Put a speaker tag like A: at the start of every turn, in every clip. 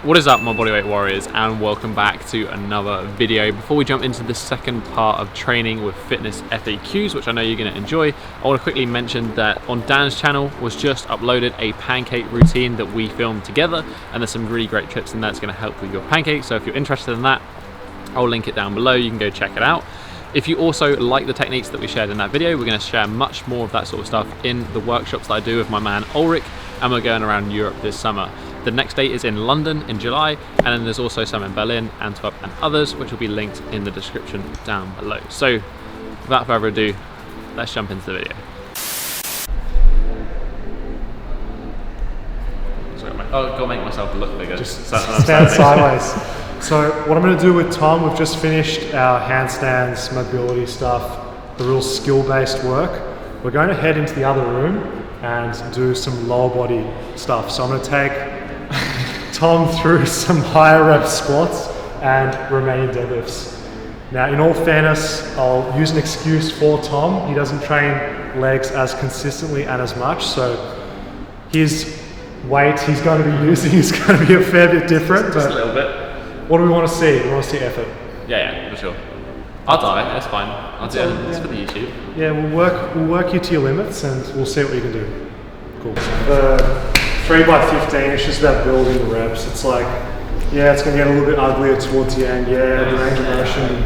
A: What is up, my bodyweight warriors, and welcome back to another video. Before we jump into the second part of training with fitness FAQs, which I know you're going to enjoy, I want to quickly mention that on Dan's channel was just uploaded a pancake routine that we filmed together, and there's some really great tips in there that's going to help with your pancakes. So if you're interested in that, I'll link it down below. You can go check it out. If you also like the techniques that we shared in that video, we're going to share much more of that sort of stuff in the workshops that I do with my man Ulrich, and we're going around Europe this summer. The next date is in London in July, and then there's also some in Berlin, Antwerp, and others, which will be linked in the description down below. So without further ado, let's jump into the video. Oh, gotta make myself look bigger.
B: Just stand sideways. So what I'm going to do with Tom, we've just finished our handstands, mobility stuff, the real skill-based work. We're going to head into the other room and do some lower body stuff. So I'm going to take Tom through some higher rep squats and Romanian deadlifts. Now, in all fairness, I'll use an excuse for Tom. He doesn't train legs as consistently and as much, so his weight he's going to be using is going to be a fair bit different.
A: Just a little bit.
B: What do we want to see? We want to see effort.
A: Yeah, for sure. I'll die, that's fine. I'll do it. It's for the YouTube.
B: Yeah, we'll work you to your limits and we'll see what you can do. Cool. The 3x15 is just about building the reps. It's like, yeah, it's going to get a little bit uglier towards the end. Yeah, the range of motion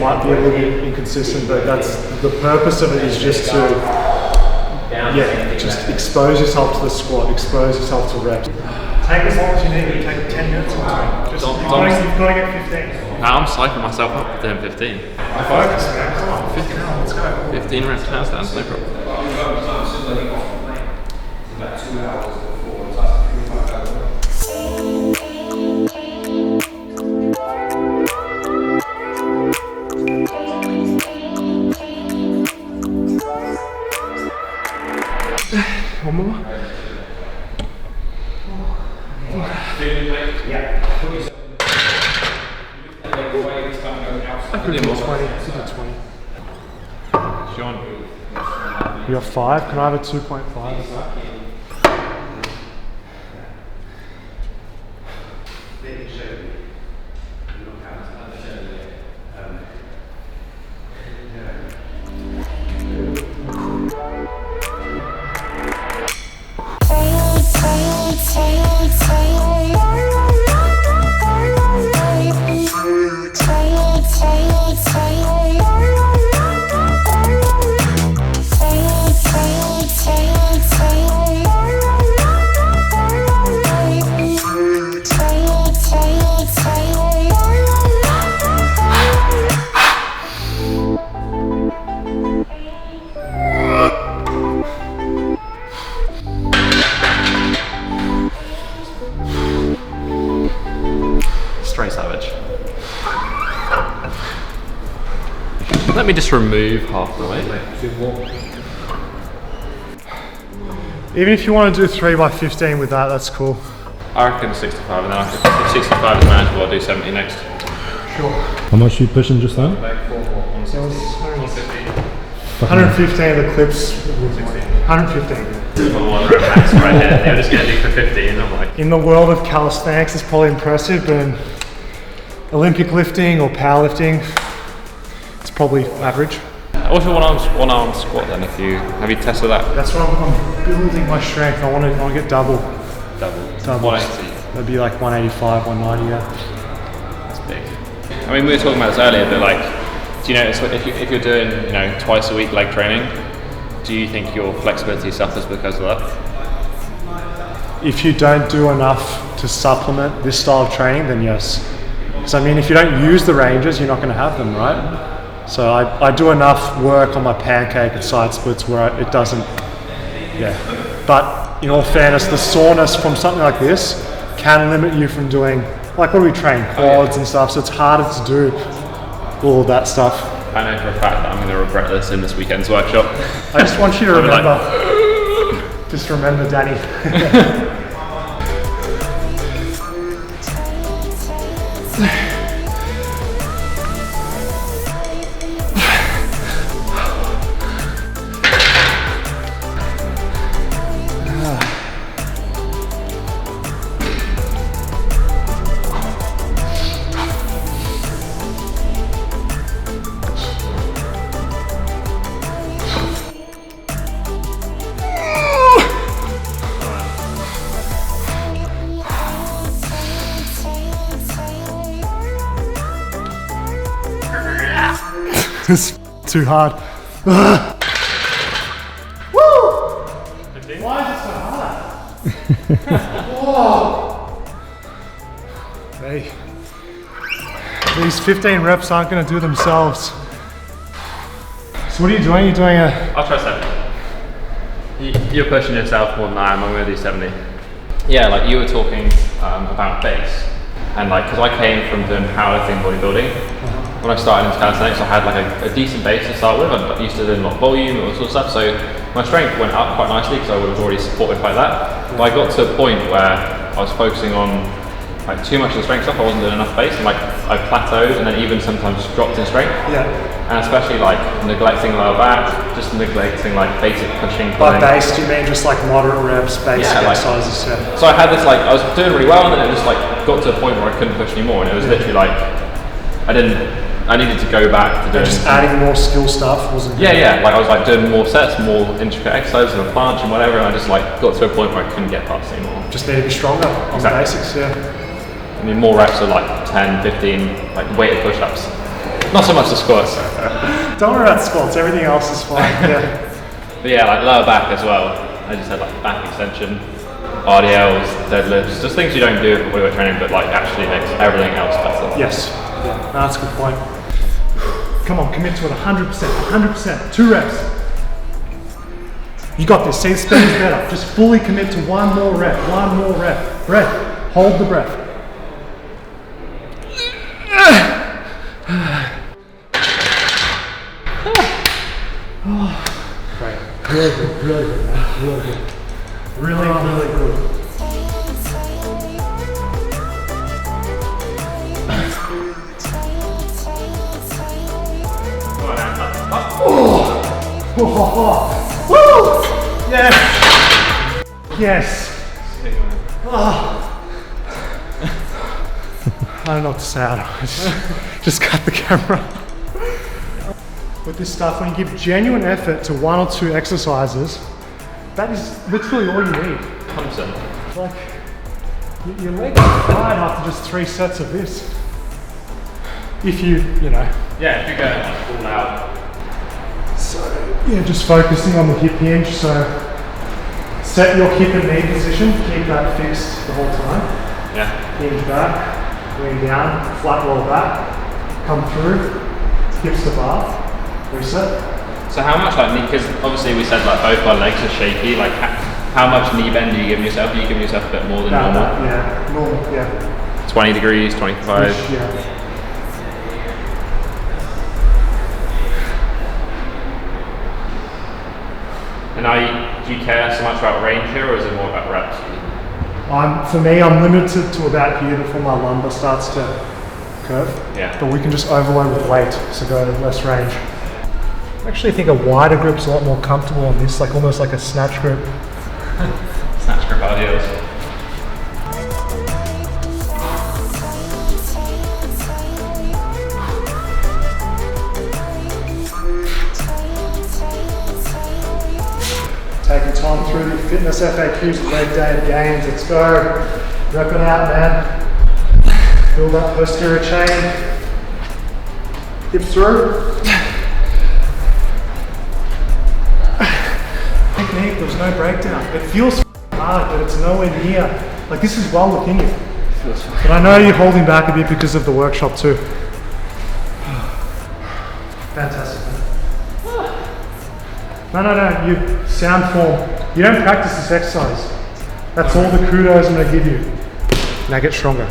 B: might be a little bit inconsistent, but that's the purpose of it, is just to, just expose yourself to the squat, expose yourself to reps. Take as long as you need. Take 10 minutes or something. You've got to get 15.
A: I'm psyching myself up for doing 15.
B: Focus, man. Come on. 15. Let's go.
A: 15 reps handstands, no problem.
C: About 2 hours before.
B: One more. I could do 20. I could do 20.
A: Sean.
B: You got 5. Can I have a 2.5 of that?
A: Let me just remove half the weight.
B: Even if you want to do 3x15 with that, that's cool.
A: I reckon 65, and then if 65 is manageable, I'll do 70 next.
B: Sure.
D: How much are you pushing just then?
A: Like
B: 115 of the clips. 115.
A: Right here. They're just going to do for 50, and I'm like...
B: In the world of calisthenics, it's probably impressive, but in Olympic lifting or powerlifting, it's probably average.
A: What's your one arm squat then? Have you tested that?
B: That's what I'm building my strength. I want to get double.
A: Double.
B: 180. That'd be like 185, 190. Yeah.
A: That's big. I mean, we were talking about this earlier, but like, do you notice if you're doing twice a week leg training, do you think your flexibility suffers because of that?
B: If you don't do enough to supplement this style of training, then yes. Because I mean, if you don't use the ranges, you're not going to have them, right? So I do enough work on my pancake and side splits where it doesn't, But in all fairness, the soreness from something like this can limit you from doing, like, what do we train? Quads and stuff, so it's harder to do all of that stuff.
A: I know for a fact that I'm going to regret this in this weekend's workshop.
B: I just want you to remember, just remember Danny. This is too hard. Woo! Why is it so hard? Whoa! Hey, these 15 reps aren't going to do themselves. So what are you doing? You're doing a...
A: I'll try 70. You're pushing yourself more than I am. I'm going to do 70. Yeah, like you were talking about base. And like, because I came from doing powerlifting, bodybuilding, when I started into calisthenics, I had like a decent base to start with. I used to do a lot of volume and all sorts of stuff, so my strength went up quite nicely because I was already supported by that. But I got to a point where I was focusing on like too much of the strength stuff. I wasn't doing enough base, and like I plateaued, and then even sometimes dropped in strength.
B: Yeah.
A: And especially like neglecting lower back, just neglecting like basic pushing.
B: By base, do you mean just like moderate reps, basic exercises? Yeah.
A: So I had this like, I was doing really well, and then it just like got to a point where I couldn't push anymore, and it was literally like, I needed to go back to doing...
B: Just adding more skill stuff, wasn't it?
A: Yeah, like I was like doing more sets, more intricate exercises and a planche and whatever, and I just like got to a point where I couldn't get past anymore.
B: Just need to be stronger on the basics, yeah.
A: I mean, more reps are like 10, 15, like weighted push-ups. Not so much the squats.
B: Don't worry about squats, everything else is fine, yeah.
A: But yeah, like lower back as well. I just had like back extension, RDLs, deadlifts, just things you don't do for bodyweight training, but like actually makes everything else better.
B: Yes, yeah, no, that's a good point. Come on, commit to it 100%, 100%, 2 reps. You got this, see the speed is better. Just fully commit to one more rep. Breath, hold the breath. Great, really good, man, really good. Really good. Woo! Yes! Yes! Oh. I don't know what to say. I just cut the camera. With this stuff, when you give genuine effort to 1 or 2 exercises, that is literally all you need.
A: 100%.
B: Like, your legs are tired after just 3 sets of this. If you know.
A: Yeah, if you're going like full out.
B: So, yeah, just focusing on the hip hinge. So, set your hip and knee position, keep that fixed the whole time.
A: Yeah.
B: Hinge back, lean down, flat roll back, come through, hips to bar, reset.
A: So how much like knee, because obviously we said like both our legs are shaky, like how much knee bend do you give yourself? Are you giving yourself a bit more than normal?
B: Yeah, normal, yeah.
A: 20 degrees, 25?
B: Yeah.
A: And do you care so much about range here, or is it more about reps?
B: For me, I'm limited to about here before my lumbar starts to curve.
A: Yeah.
B: But we can just overload with weight, so go to less range. I actually think a wider grip's a lot more comfortable on this, like almost like a snatch grip.
A: Snatch grip RDLs.
B: Taking time through the fitness FAQs, leg day of games. Let's go. Rep it out, man. Build up posterior chain. Hips through. Technique, there's no breakdown. It feels hard, but it's nowhere near. Like, this is well within you. But I know you're holding back a bit because of the workshop too. Fantastic. No, you sound form. You don't practice this exercise. That's all the kudos I'm gonna give you. Now get stronger.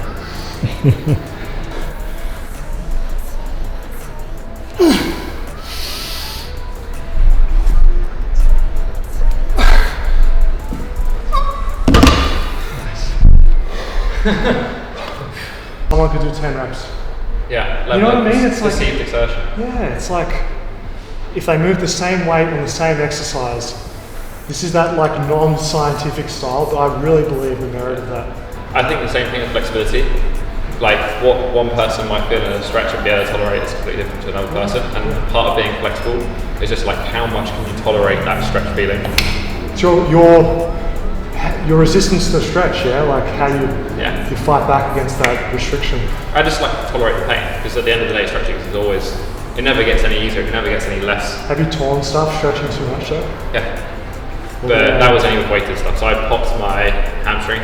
B: Someone could do 10 reps.
A: Yeah,
B: you know what I mean? It's like
A: perceived exertion.
B: Yeah, it's like if they move the same weight on the same exercise, this is that like non-scientific style, but I really believe the merit of that.
A: I think the same thing with flexibility. Like what one person might feel in a stretch and be able to tolerate is completely different to another person. And part of being flexible is just like how much can you tolerate that stretch feeling.
B: It's your resistance to the stretch, yeah? Like how you fight back against that restriction.
A: I just like to tolerate the pain because at the end of the day, stretching is always It never gets any easier, it never gets any less.
B: Have you torn stuff stretching too much though?
A: Yeah. But that was only with weighted stuff. So I popped my hamstring,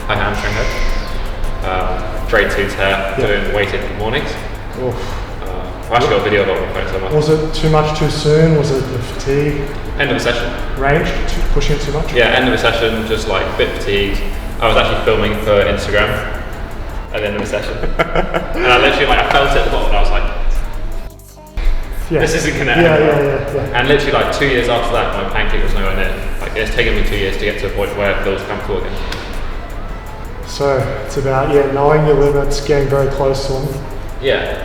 A: high hamstring head, grade 2 tear, doing weighted mornings. I've actually got a video of it on my phone somewhere.
B: Was it too much too soon? Was it the fatigue?
A: End of a session.
B: Range? Pushing too much?
A: Yeah, end of a session, just like a bit fatigued. I was actually filming for Instagram at the end of the session. And I literally I felt it at the bottom and I was like, this isn't gonna end well. And literally 2 years after that, my pancake was nowhere near. Like it's taken me 2 years to get to a point where it feels comfortable again.
B: So it's about knowing your limits, getting very close to them.
A: Yeah.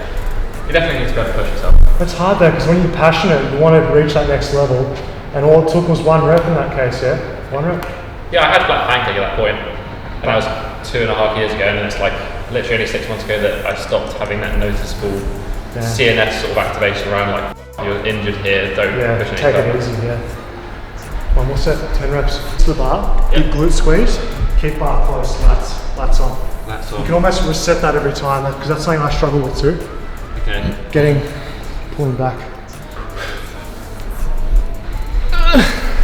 A: You definitely need to be able to push yourself.
B: It's hard though, because when you're passionate, you want to reach that next level, and all it took was 1 rep in that case, yeah? 1 rep?
A: Yeah, I had flat pancake at that point, and that was 2.5 years ago, and it's literally only 6 months ago that I stopped having that noticeable CNS sort of activation around you're injured here, don't push any
B: take it easy, One more set, 10 reps. To the bar, big glute squeeze, keep bar close, lats on.
A: Lats on.
B: You can almost reset that every time, because that's something I struggle with too.
A: Okay.
B: Pulling back.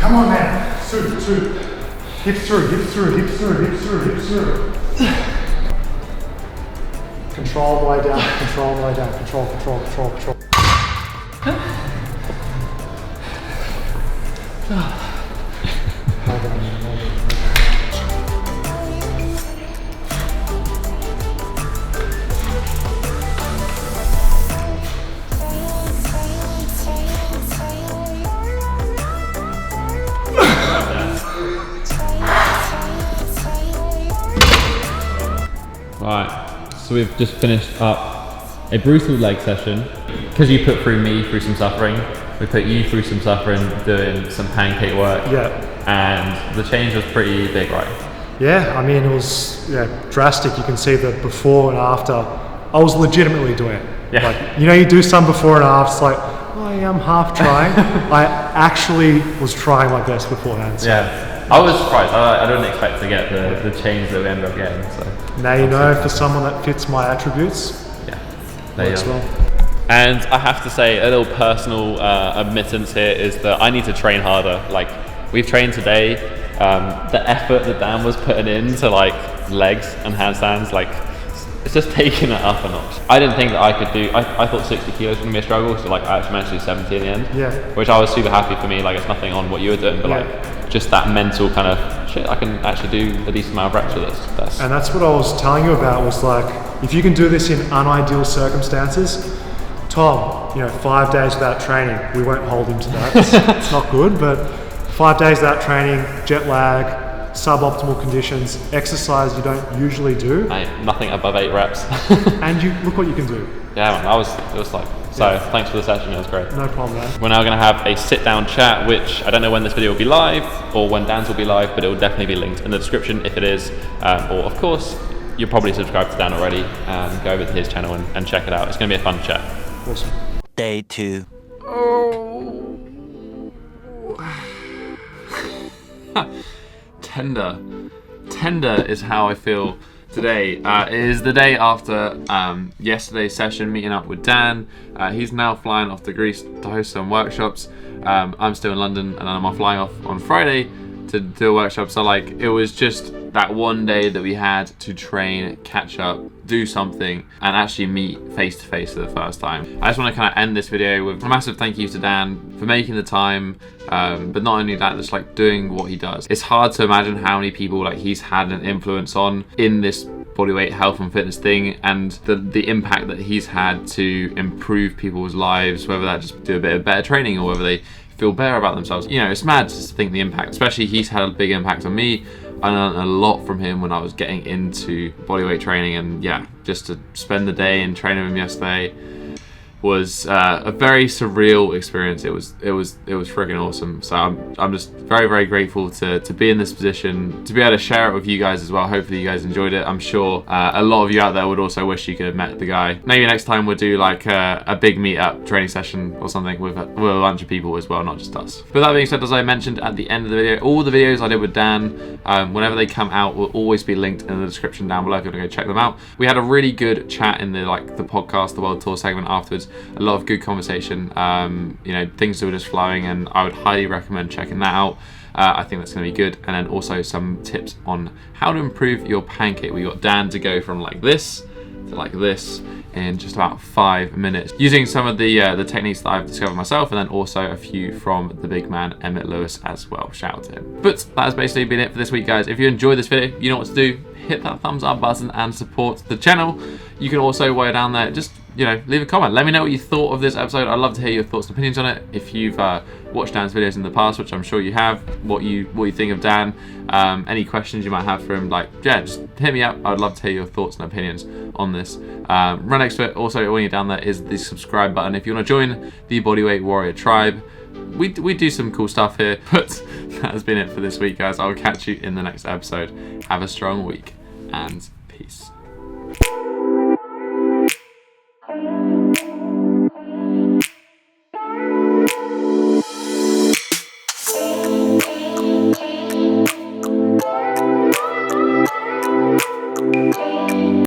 B: Come on, man. Two. Hips through. Control the way down, control. Hold on.
A: Right, so we've just finished up a brutal leg session. Because you put me through some suffering, we put you through some suffering doing some pancake work.
B: Yeah.
A: And the change was pretty big, right?
B: Yeah, I mean, it was drastic. You can see the before and after. I was legitimately doing it.
A: Yeah.
B: You do some before and after, it's like, oh yeah, I'm half trying. I actually was trying my best beforehand. So.
A: Yeah. I was surprised. I didn't expect to get the change that we ended up getting. So
B: now you know, for someone that fits my attributes, works well.
A: And I have to say, a little personal admittance here is that I need to train harder. We've trained today, the effort that Dan was putting into legs and handstands, it's just taking it up a notch. I didn't think that I could do, I thought 60 kilos was gonna be a struggle, so I actually managed to do 70 in the end.
B: Yeah.
A: Which I was super happy for me, it's nothing on what you were doing, but just that mental kind of, shit, I can actually do a decent amount of reps with this.
B: And that's what I was telling you about, was if you can do this in unideal circumstances, Tom, 5 days without training, we won't hold him to that. It's not good, but 5 days without training, jet lag, suboptimal conditions, exercise you don't usually do.
A: Nothing above 8 reps.
B: And look what you can do.
A: Yeah, man, so thanks for the session, it was great.
B: No problem, man.
A: We're now going to have a sit down chat, which I don't know when this video will be live or when Dan's will be live, but it will definitely be linked in the description if it is. Or of course, you're probably subscribed to Dan already. Go over to his channel and check it out. It's going to be a fun chat.
B: Awesome.
E: Day 2.
A: Tender is how I feel today. It is the day after yesterday's session, meeting up with Dan. He's now flying off to Greece to host some workshops. I'm still in London, and I'm flying off on Friday to do a workshop. So it was just that one day that we had to train, catch up, do something, and actually meet face to face for the first time. I just want to kind of end this video with a massive thank you to Dan for making the time, but not only that, just doing what he does. It's hard to imagine how many people he's had an influence on in this bodyweight health and fitness thing, and the impact that he's had to improve people's lives, whether that just do a bit of better training or whether they feel better about themselves. It's mad to think the impact, especially he's had a big impact on me. I learned a lot from him when I was getting into bodyweight training, and just to spend the day and train with him yesterday was a very surreal experience. It was freaking awesome. So I'm just very, very grateful to be in this position, to be able to share it with you guys as well. Hopefully you guys enjoyed it. I'm sure a lot of you out there would also wish you could have met the guy. Maybe next time we'll do a big meet-up training session or something with a bunch of people as well, not just us. But that being said, as I mentioned at the end of the video, all the videos I did with Dan, whenever they come out, will always be linked in the description down below if you want to go check them out. We had a really good chat in the podcast, the World Tour segment afterwards. a lot of good conversation, you know, things that were just flowing, and I would highly recommend checking that out. I think that's going to be good. And then also some tips on how to improve your pancake. We got Dan to go from like this to like this in just about 5 minutes, using some of the techniques that I've discovered myself, and then also a few from the big man Emmett Lewis as well. Shout out to him. But that has basically been it for this week, guys. If you enjoyed this video, you know what to do. Hit that thumbs up button and support the channel. You can also, while you're down there, just, you know, leave a comment. Let me know what you thought of this episode. I'd love to hear your thoughts and opinions on it. If you've watched Dan's videos in the past, which I'm sure you have, what you think of Dan, any questions you might have for him, like, yeah, just hit me up. I'd love to hear your thoughts and opinions on this. Right next to it, also when you're down there, is the subscribe button. If you want to join the Bodyweight Warrior tribe, we do some cool stuff here. But that has been it for this week, guys. I'll catch you in the next episode. Have a strong week and peace.